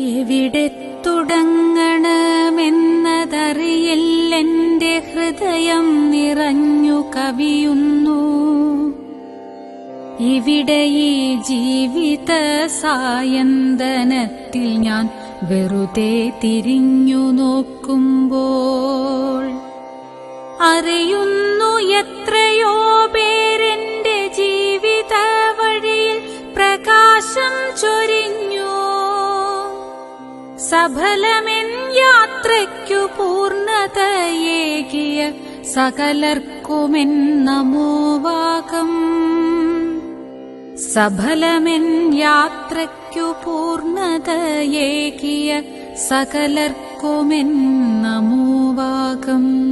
എവിടെ തുടങ്ങണമെന്നതറിയില്ലെന്റെ ഹൃദയം നിറഞ്ഞു കവിയുന്നു. ഇവിടെ ഈ ജീവിത സായന്തനത്തിൽ ഞാൻ വെറുതെ തിരിഞ്ഞു നോക്കുമ്പോൾ അറിയുന്നു എത്രയോ പേരെന്റെ ജീവിത വഴിയിൽ പ്രകാശം ചൊരിഞ്ഞു. സഫലമെൻ യാത്രയ്ക്കു പൂർണ്ണതയേകിയ സകലർക്കുമെൻ നമോവാകം. സഫലമെൻ യാത്രയ്ക്കു പൂർണ്ണതയേകിയ സകലർക്കുമെൻ നമോവാകം.